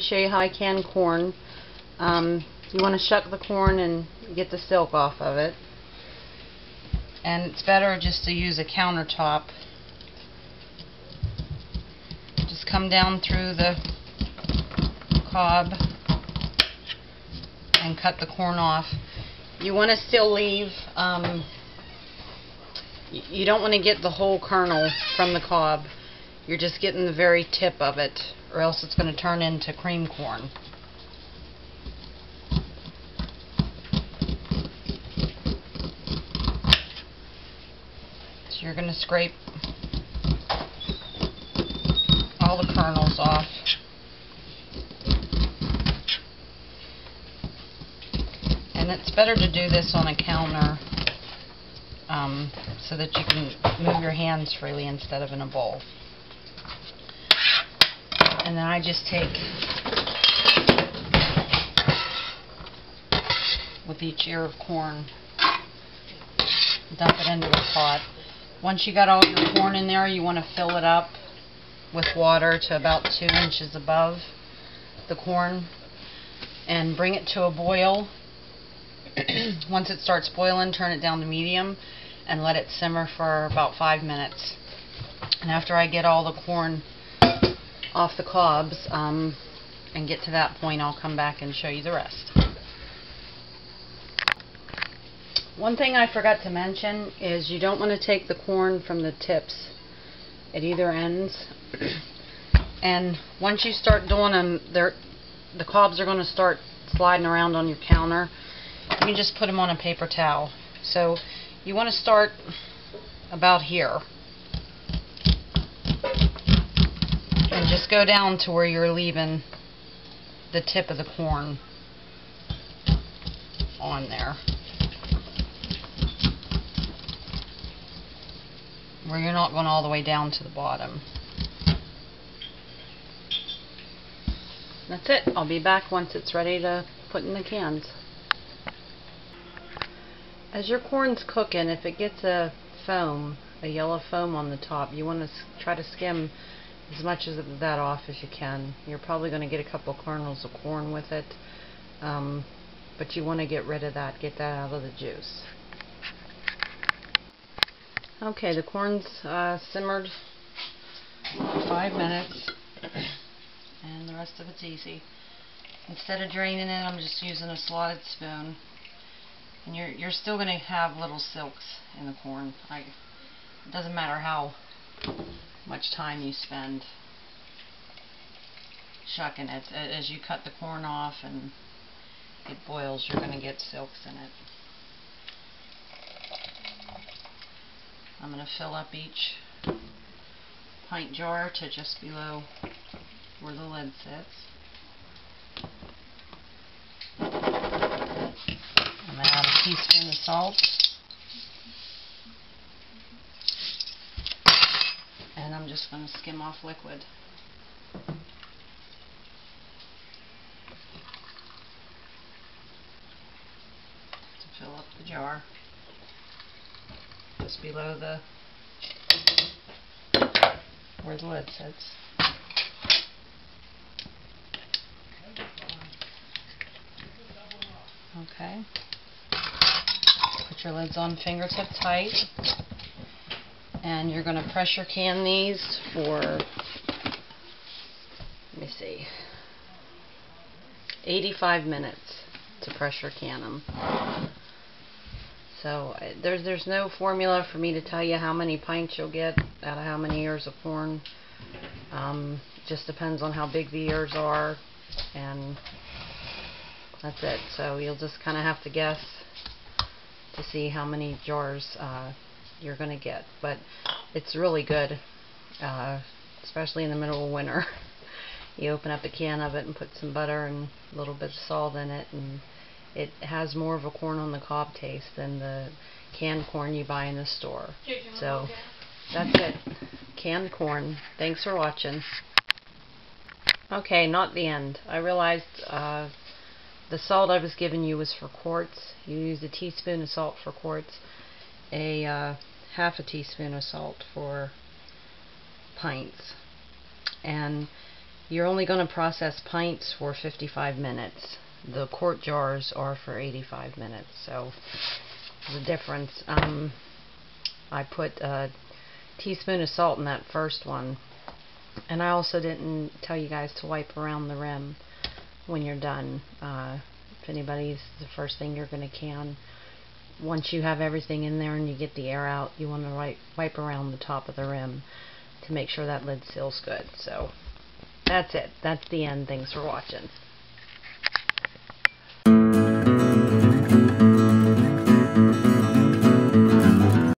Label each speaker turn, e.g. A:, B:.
A: show you how I can corn. You want to shuck the corn and get the silk off of it. And it's better just to use a countertop. Just come down through the cob and cut the corn off. You want to still leave, you don't want to get the whole kernel from the cob. You're just getting the very tip of it, or else it's going to turn into cream corn. So you're going to scrape all the kernels off. And it's better to do this on a counter so that you can move your hands freely instead of in a bowl. And then I just take, with each ear of corn, dump it into the pot. Once you got all your corn in there, you want to fill it up with water to about 2 inches above the corn and bring it to a boil. Once it starts boiling, turn it down to medium and let it simmer for about 5 minutes. And after I get all the corn off the cobs and get to that point, I'll come back and show you the rest. One thing I forgot to mention is you don't want to take the corn from the tips at either ends. And once you start doing them, the cobs are going to start sliding around on your counter. You can just put them on a paper towel. So you want to start about here and just go down to where you're leaving the tip of the corn on there, where you're not going all the way down to the bottom. That's it. I'll be back once it's ready to put in the cans. As your corn's cooking, if it gets a foam, a yellow foam on the top, you want to try to skim as much of that off as you can. You're probably going to get a couple kernels of corn with it, but you want to get rid of that, get that out of the juice. Okay, the corn's simmered for 5 minutes, and the rest of it's easy. Instead of draining it, I'm just using a slotted spoon. And you're still going to have little silks in the corn. It doesn't matter how much time you spend shucking it. As you cut the corn off and it boils, you're going to get silks in it. I'm going to fill up each pint jar to just below where the lid sits. I'm going to add a teaspoon of salt. And I'm just going to skim off liquid. To fill up the jar. Just below where the lid sits. Okay. Put your lids on fingertip tight, and you're going to pressure can these for, let me see, 85 minutes to pressure can them. So there's no formula for me to tell you how many pints you'll get out of how many ears of corn. Just depends on how big the ears are, and that's it. So you'll just kind of have to guess to see how many jars you're going to get. But it's really good, especially in the middle of winter. You open up a can of it and put some butter and a little bit of salt in it, and it has more of a corn on the cob taste than the canned corn you buy in the store. So that's it. Canned corn. Thanks for watching. Okay, not the end. I realized the salt I was giving you was for quarts. You use a teaspoon of salt for quarts, half a teaspoon of salt for pints. And You're only going to process pints for 55 minutes. The quart jars are for 85 minutes. So the difference. I put a teaspoon of salt in that first one. And I also didn't tell you guys to wipe around the rim when you're done. If anybody's the first thing you're going to can, once you have everything in there and you get the air out, you want to wipe around the top of the rim to make sure that lid seals good. So that's it. That's the end. Thanks for watching.